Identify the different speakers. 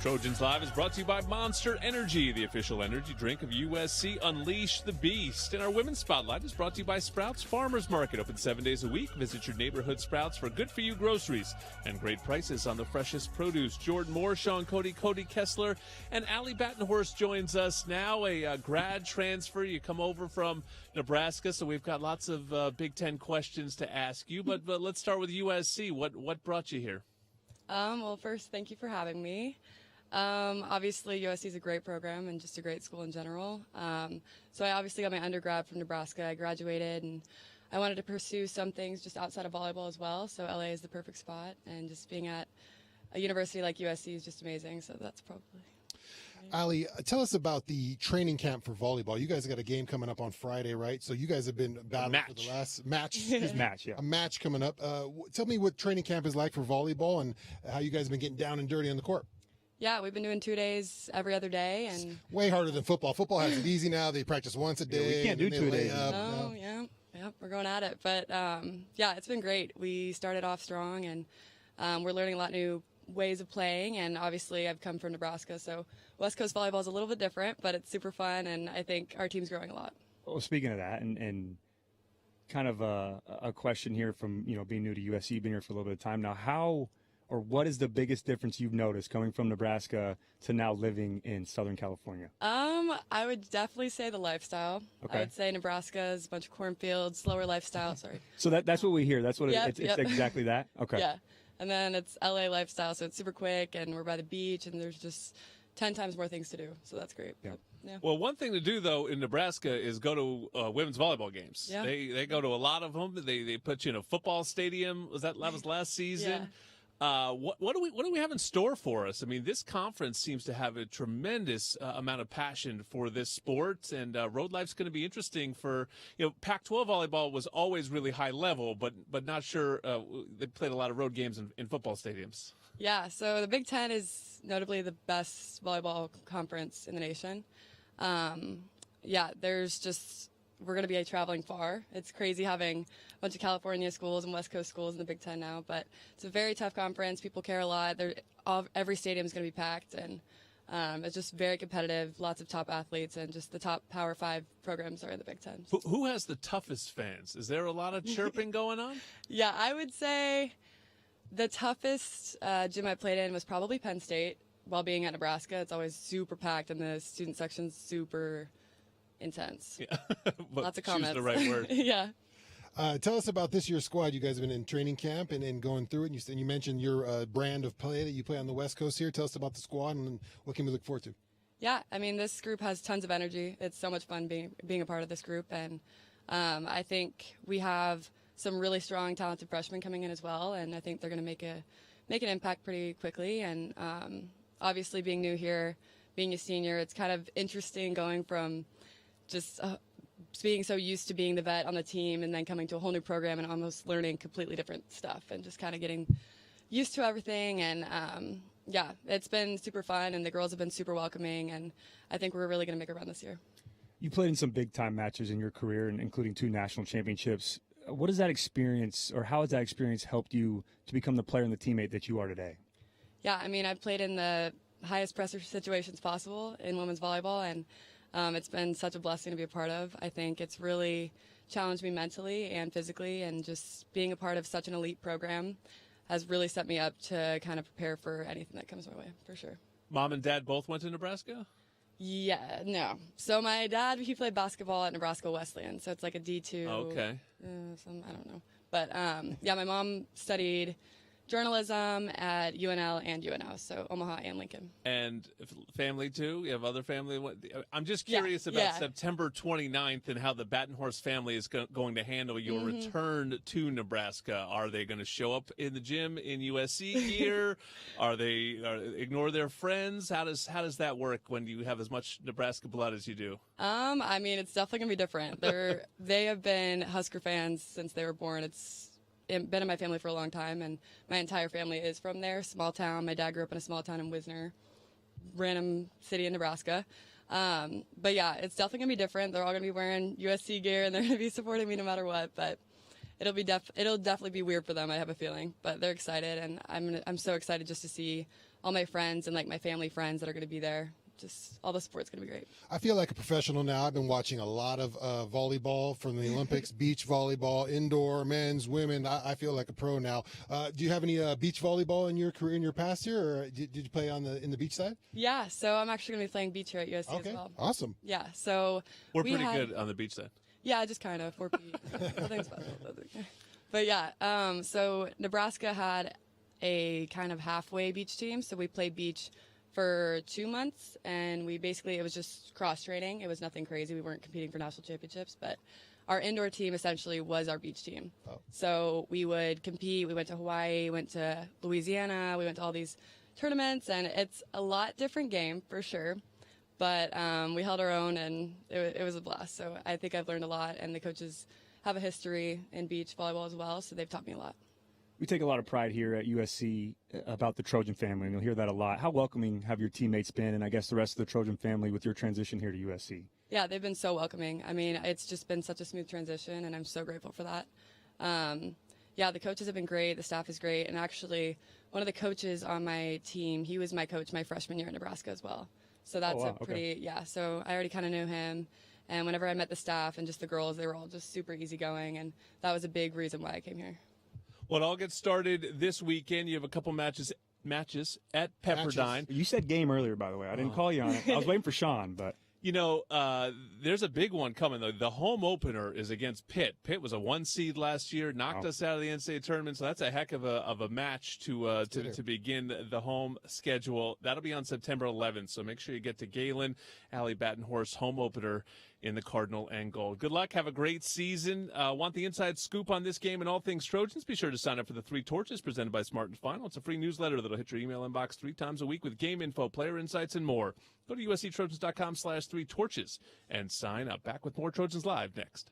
Speaker 1: Trojans Live is brought to you by Monster Energy, the official energy drink of USC. Unleash the beast. And our Women's Spotlight is brought to you by Sprouts Farmers Market, open 7 days a week. Visit your neighborhood Sprouts for good-for-you groceries and great prices on the freshest produce. Jordan Moore, Sean Cody, Cody Kessler, and Ally Batenhorst joins us now, a grad transfer. You come over from Nebraska, so we've got lots of Big Ten questions to ask you. But let's start with USC. What brought you here?
Speaker 2: Well, first, thank you for having me. Obviously, USC is a great program and just a great school in general. So I obviously got my undergrad from Nebraska. I graduated, and I wanted to pursue some things just outside of volleyball as well. So LA is the perfect spot, and just being at a university like USC is just amazing. So that's probably.
Speaker 3: Ally, tell us about the training camp for volleyball. You guys got a game coming up on Friday, right? So you guys have been battling for the last match.
Speaker 1: A
Speaker 3: match coming up. Tell me what training camp is like for volleyball and how you guys have been getting down and dirty on the court.
Speaker 2: Yeah, we've been doing 2 days every other day, and
Speaker 3: way harder than football. Football has it easy now. They practice once a day.
Speaker 4: Yeah, we can't do 2 days.
Speaker 2: No, yeah, we're going at it. But yeah, it's been great. We started off strong, and we're learning a lot of new ways of playing. And obviously, I've come from Nebraska, so West Coast volleyball is a little bit different, but it's super fun, and I think our team's growing a lot.
Speaker 4: Well, speaking of that, and kind of a question here from being new to USC, been here for a little bit of time now. How or what is the biggest difference you've noticed coming from Nebraska to now living in Southern California?
Speaker 2: I would definitely say the lifestyle.
Speaker 4: Okay.
Speaker 2: I would say Nebraska is a bunch of cornfields, slower lifestyle. Sorry.
Speaker 4: So that's what we hear. That's what it's exactly that. Okay.
Speaker 2: Yeah, and then it's LA lifestyle, so it's super quick, and we're by the beach, and there's just 10 times more things to do. So that's great.
Speaker 4: Yeah.
Speaker 2: Yeah.
Speaker 1: Well, one thing to do, though, in Nebraska is go to women's volleyball games.
Speaker 2: Yeah.
Speaker 1: They go to a lot of them. They put you in a football stadium. That was last season?
Speaker 2: Yeah.
Speaker 1: What do we have in store for us? I mean, this conference seems to have a tremendous amount of passion for this sport, and road life's going to be interesting for Pac-12 volleyball was always really high level, but not sure they played a lot of road games in football stadiums.
Speaker 2: Yeah, so the Big Ten is notably the best volleyball conference in the nation. Yeah, we're going to be traveling far. It's crazy having a bunch of California schools and West Coast schools in the Big Ten now, but it's a very tough conference. People care a lot. Every stadium is going to be packed, and it's just very competitive, lots of top athletes, and just the top Power 5 programs are in the Big Ten.
Speaker 1: Who has the toughest fans? Is there a lot of chirping going on?
Speaker 2: Yeah, I would say the toughest gym I played in was probably Penn State. While being at Nebraska, it's always super packed, and the student section's super intense.
Speaker 1: Yeah.
Speaker 2: Lots of comments.
Speaker 1: Choose the right word.
Speaker 2: Yeah.
Speaker 3: Tell us about this year's squad. You guys have been in training camp and going through it. And you mentioned your brand of play that you play on the West Coast here. Tell us about the squad and what can we look forward to?
Speaker 2: Yeah, I mean, this group has tons of energy. It's so much fun being a part of this group. And I think we have some really strong, talented freshmen coming in as well. And I think they're going to make an impact pretty quickly. And obviously being new here, being a senior, it's kind of interesting going from just being so used to being the vet on the team and then coming to a whole new program and almost learning completely different stuff and just kind of getting used to everything. And yeah, it's been super fun, and the girls have been super welcoming, and I think we're really going to make a run this year.
Speaker 4: You played in some big-time matches in your career, including 2 national championships. What has that experience, or how has that experience helped you to become the player and the teammate that you are today?
Speaker 2: Yeah, I mean, I've played in the highest pressure situations possible in women's volleyball, and it's been such a blessing to be a part of. I think it's really challenged me mentally and physically, and just being a part of such an elite program has really set me up to kind of prepare for anything that comes my way, for sure.
Speaker 1: Mom and Dad both went to Nebraska?
Speaker 2: Yeah, no. So my dad, he played basketball at Nebraska Wesleyan, so it's like a D2.
Speaker 1: Okay.
Speaker 2: I don't know. But yeah, my mom studied journalism at UNL and UNO, so Omaha and Lincoln.
Speaker 1: And family, too? You have other family? I'm just curious about September 29th and how the Batenhorst family is going to handle your return to Nebraska. Are they going to show up in the gym in USC gear? Are they ignore their friends? How does that work when you have as much Nebraska blood as you do?
Speaker 2: I mean, it's definitely going to be different. They have been Husker fans since they were born. It's been in my family for a long time, and my entire family is from there. Small town. My dad grew up in a small town in Wisner, random city in Nebraska. But yeah, it's definitely gonna be different. They're all gonna be wearing USC gear, and they're gonna be supporting me no matter what. But it'll definitely be weird for them, I have a feeling. But they're excited, and I'm so excited just to see all my friends and like my family friends that are going to be there. Just all the sport's going to be great.
Speaker 3: I feel like a professional now. I've been watching a lot of volleyball from the Olympics, beach volleyball, indoor, men's, women. I feel like a pro now. Do you have any beach volleyball in your career, in your past here, or did you play in the beach side?
Speaker 2: Yeah, so I'm actually going to be playing beach here at USC as well.
Speaker 3: Awesome.
Speaker 2: Yeah, so
Speaker 1: We're pretty good on the beach side.
Speaker 2: Yeah, just kind of. We're pretty, nothing special. But yeah, so Nebraska had a kind of halfway beach team, so we played beach for 2 months, and it was just cross training. It was nothing crazy. We weren't competing for national championships, but our indoor team essentially was our beach team. Oh. So we would compete. We went to Hawaii, went to Louisiana, we went to all these tournaments, and it's a lot different game for sure. But we held our own, and it was a blast. So I think I've learned a lot, and the coaches have a history in beach volleyball as well, so they've taught me a lot.
Speaker 4: We take a lot of pride here at USC about the Trojan family, and you'll hear that a lot. How welcoming have your teammates been, and I guess the rest of the Trojan family with your transition here to USC?
Speaker 2: Yeah, they've been so welcoming. I mean, it's just been such a smooth transition, and I'm so grateful for that. Yeah, the coaches have been great. The staff is great. And actually, one of the coaches on my team, he was my coach my freshman year in Nebraska as well. So that's so I already kind of knew him. And whenever I met the staff and just the girls, they were all just super easygoing, and that was a big reason why I came here.
Speaker 1: Well, it all gets started this weekend. You have a couple matches at Pepperdine.
Speaker 4: You said game earlier, by the way. I didn't call you on it. I was waiting for Sean, but.
Speaker 1: You know, there's a big one coming, though. The home opener is against Pitt. Pitt was a 1 seed last year, knocked us out of the NCAA tournament, so that's a heck of a match to begin the home schedule. That'll be on September 11th, so make sure you get to Galen. Ally Batenhorst, home opener in the Cardinal and Gold. Good luck. Have a great season. Want the inside scoop on this game and all things Trojans? Be sure to sign up for the 3 Torches presented by Smart & Final. It's a free newsletter that'll hit your email inbox 3 times a week with game info, player insights, and more. Go to usctrojans.com/3torches and sign up. Back with more Trojans Live next.